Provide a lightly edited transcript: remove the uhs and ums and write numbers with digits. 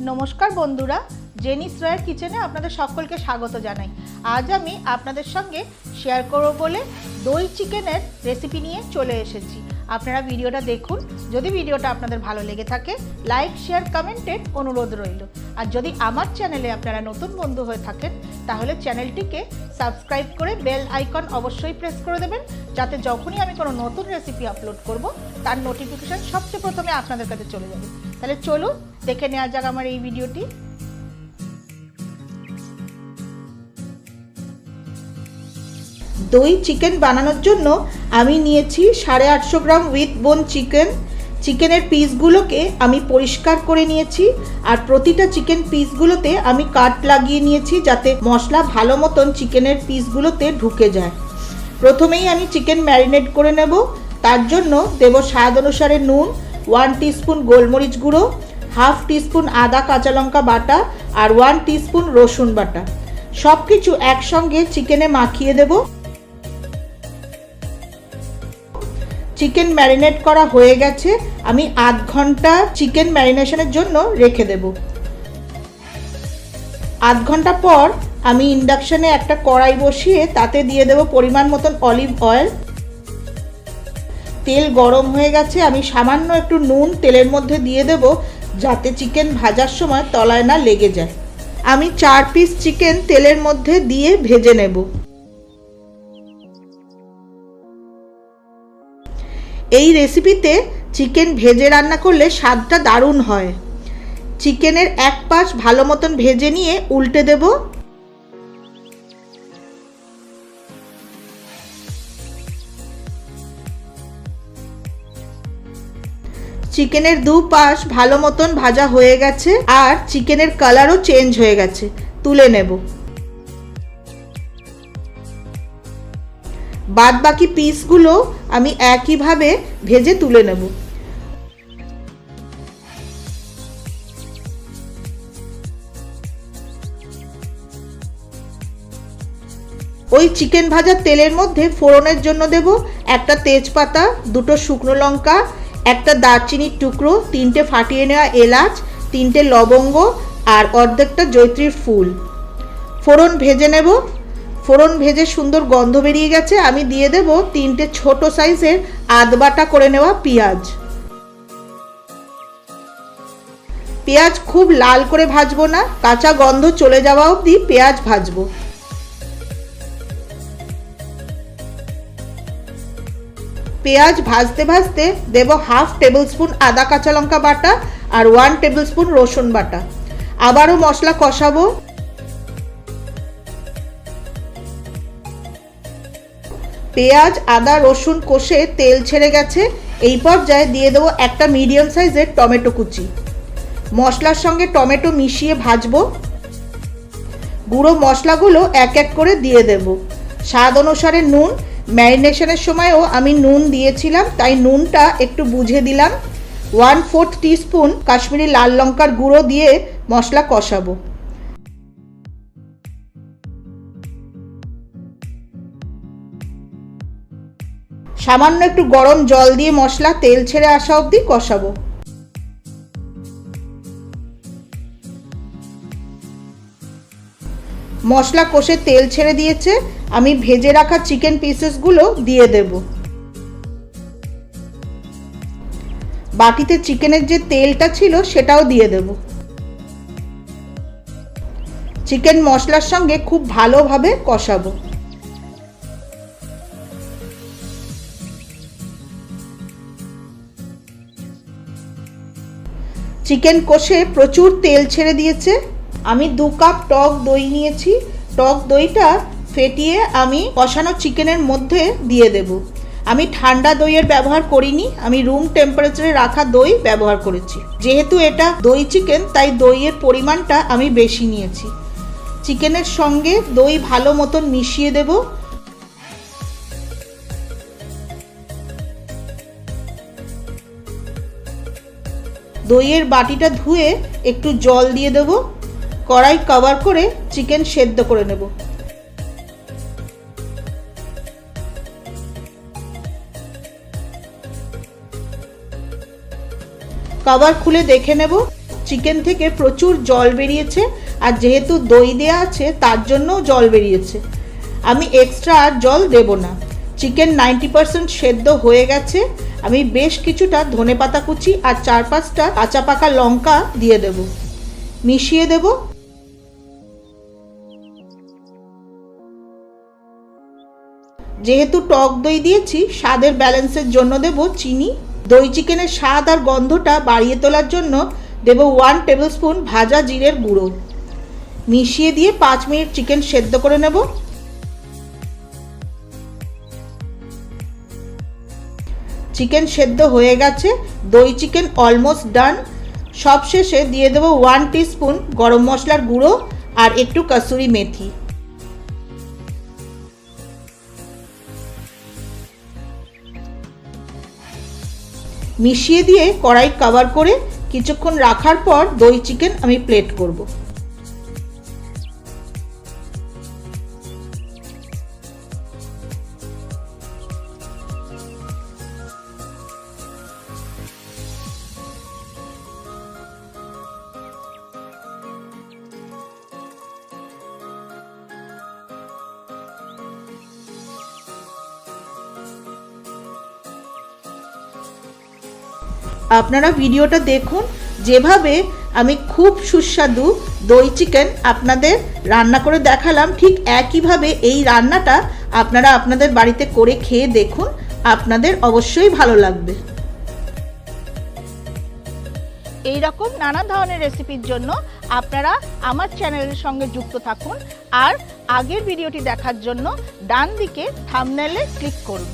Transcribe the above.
নমস্কার বন্ধুরা, জেনিস রয়ের কিচেনে আপনাদের সকলকে স্বাগত জানাই। আজ আমি আপনাদের সঙ্গে শেয়ার করব বলে দই চিকেনের রেসিপি নিয়ে চলে এসেছি। আপনারা ভিডিওটা দেখুন। যদি ভিডিওটা আপনাদের ভালো লেগে থাকে লাইক শেয়ার কমেন্টের অনুরোধ রইল। আর যদি আমার চ্যানেলে আপনারা নতুন বন্ধু হয়ে থাকেন তাহলে চ্যানেলটিকে সাবস্ক্রাইব করে বেল আইকন অবশ্যই প্রেস করে দেবেন, যাতে যখনই আমি কোনো নতুন রেসিপি আপলোড করব তার নোটিফিকেশান সবচেয়ে প্রথমে আপনাদের কাছে চলে যাবে। তাহলে চলুন দেখে নেওয়া যাক আমার এই ভিডিওটি। দই চিকেন বানানোর জন্য আমি নিয়েছি 850 গ্রাম উইথ বোন চিকেন। চিকেনের পিসগুলোকে আমি পরিষ্কার করে নিয়েছি, আর প্রতিটা চিকেন পিসগুলোতে আমি কাট লাগিয়ে নিয়েছি যাতে মশলা ভালো মতন চিকেনের পিসগুলোতে ঢুকে যায়। প্রথমেই আমি চিকেন ম্যারিনেট করে নেব। তার জন্য দেব স্বাদ অনুসারে নুন, 1 টিস্পুন গোলমরিচ গুঁড়ো, হাফ টিস্পুন আদা কাঁচা লঙ্কা বাটা আর 1 টিস্পুন রসুন বাটা। সব কিছু একসঙ্গে চিকেনে মাখিয়ে দেব। চিকেন ম্যারিনেট করা হয়ে গেছে, আমি আধ ঘন্টা চিকেন ম্যারিনেশনের জন্য রেখে দেব। আধ ঘন্টা পর আমি ইন্ডাকশনে একটা কড়াই বসিয়ে তাতে দিয়ে দেব পরিমাণ মতন অলিভ অয়েল। তেল গরম হয়ে গেছে, আমি সামান্য একটু নুন তেলের মধ্যে দিয়ে দেব যাতে চিকেন ভাজার সময় তলায় না লেগে যায়। আমি 4 পিস চিকেন তেলের মধ্যে দিয়ে ভেজে নেব। এই রেসিপিতে চিকেন ভেজে রান্না করলে স্বাদটা দারুণ হয়। চিকেনের এক পাশ ভালো মতন ভেজে নিয়ে উল্টে দেব। চিকেনের দু পাশ ভালো মতন ভাজা হয়ে গেছে আর চিকেনের কালারও চেঞ্জ হয়ে গেছে। তুলে নেব। বাদ বাকি পিসগুলো আমি একইভাবে ভেজে তুলে নেব। ওই চিকেন ভাজার তেলের মধ্যে ফোড়নের জন্য দেব একটা তেজপাতা, 2টো শুকনো লঙ্কা, একটা দারচিনির টুকরো, 3টে ফাটিয়ে নেওয়া এলাচ, 3টে লবঙ্গ আর অর্ধেকটা জয়ত্রীর ফুল। ফোড়ন ভেজে নেব। ফোড়ন ভেজে সুন্দর গন্ধ বেরিয়ে গেছে, আমি দিয়ে দেব 3টে ছোট সাইজের আধ বাটা করে নেওয়া পেঁয়াজ। পেঁয়াজ খুব লাল করে ভাজবো না, কাঁচা গন্ধ চলে যাওয়া অবধি পেঁয়াজ ভাজবো। পেঁয়াজ ভাজতে ভাজতে দেব হাফ টেবিল স্পুন আদা কাঁচা লঙ্কা বাটা আর 1 টেবিল স্পুন রসুন বাটা। আবারও মশলা কষাবো। পেঁয়াজ আদা রসুন কষে তেল ছেড়ে গেছে। এই পর্যায়ে দিয়ে দেবো একটা মিডিয়াম সাইজের টমেটো কুচি। মশলার সঙ্গে টমেটো মিশিয়ে ভাজবো। গুঁড়ো মশলাগুলো এক এক করে দিয়ে দেব। স্বাদ অনুসারে নুন, ম্যারিনেশনের সময়ও আমি নুন দিয়েছিলাম তাই নুনটা একটু বুঝে দিলাম। 1/4 টিস্পুন কাশ্মীরি লাল লঙ্কার গুঁড়ো দিয়ে মশলা কষাবো। সামান্য একটু গরম জল দিয়ে মশলা তেল ছেড়ে আসা অবধি কষাবো। মশলা কষে তেল ছেড়ে দিয়েছে, আমি ভেজে রাখা চিকেন পিসেসগুলো দিয়ে দেব। বাটিতে চিকেনের যে তেলটা ছিল সেটাও দিয়ে দেব। চিকেন মশলার সঙ্গে খুব ভালোভাবে কষাবো। চিকেন কষে প্রচুর তেল ছেড়ে দিয়েছে। আমি 2 কাপ টক দই নিয়েছি। টক দইটা ফেটিয়ে আমি কষানো চিকেনের মধ্যে দিয়ে দেব। আমি ঠান্ডা দইয়ের ব্যবহার করিনি, আমি রুম টেম্পারেচারে রাখা দই ব্যবহার করেছি। যেহেতু এটা দই চিকেন তাই দইয়ের পরিমাণটা আমি বেশি নিয়েছি। চিকেনের সঙ্গে দই ভালো মতন মিশিয়ে দেব। দইয়ের বাটিটা ধুয়ে একটু জল দিয়ে দেব। কড়াই কভার করে চিকেন সেদ্ধ করে নেব। কভার খুলে দেখে নেব চিকেন থেকে প্রচুর জল বেরিয়েছে, আর যেহেতু দই দেওয়া আছে তার জন্যও জল বেরিয়েছে। আমি এক্সট্রা আর জল দেব না। চিকেন 90% সেদ্ধ হয়ে গেছে। আমি বেশ কিছুটা ধনেপাতা কুচি আর 4-5টা কাঁচা পাকা লঙ্কা দিয়ে দেব, মিশিয়ে দেব। যেহেতু টক দই দিয়েছি, স্বাদের ব্যালেন্সের জন্য দেব চিনি। দই চিকেনের স্বাদ আর গন্ধটা বাড়িয়ে তোলার জন্য দেব 1 টেবিলস্পুন ভাজা জিরের গুঁড়ো। মিশিয়ে দিয়ে 5 মিনিট চিকেন সেদ্ধ করে নেব। চিকেন সেদ্ধ হয়ে গেছে, দই চিকেন অলমোস্ট ডান। সবশেষে দিয়ে দেব 1 টিস্পুন গরম মশলার গুঁড়ো আর একটু কসুরি মেথি। মিশিয়ে দিয়ে কড়াই কভার করে কিছুক্ষণ রাখার পর দই চিকেন আমি প্লেট করব। আপনারা ভিডিওটা দেখুন, যেভাবে আমি খুব সুস্বাদু দই চিকেন আপনাদের রান্না করে দেখালাম, ঠিক একইভাবে এই রান্নাটা আপনারা আপনাদের বাড়িতে করে খেয়ে দেখুন, আপনাদের অবশ্যই ভালো লাগবে। এই রকম নানা ধরনের রেসিপির জন্য আপনারা আমার চ্যানেলের সঙ্গে যুক্ত থাকুন, আর আগের ভিডিওটি দেখার জন্য ডান দিকে থাম্বনেলে ক্লিক করুন।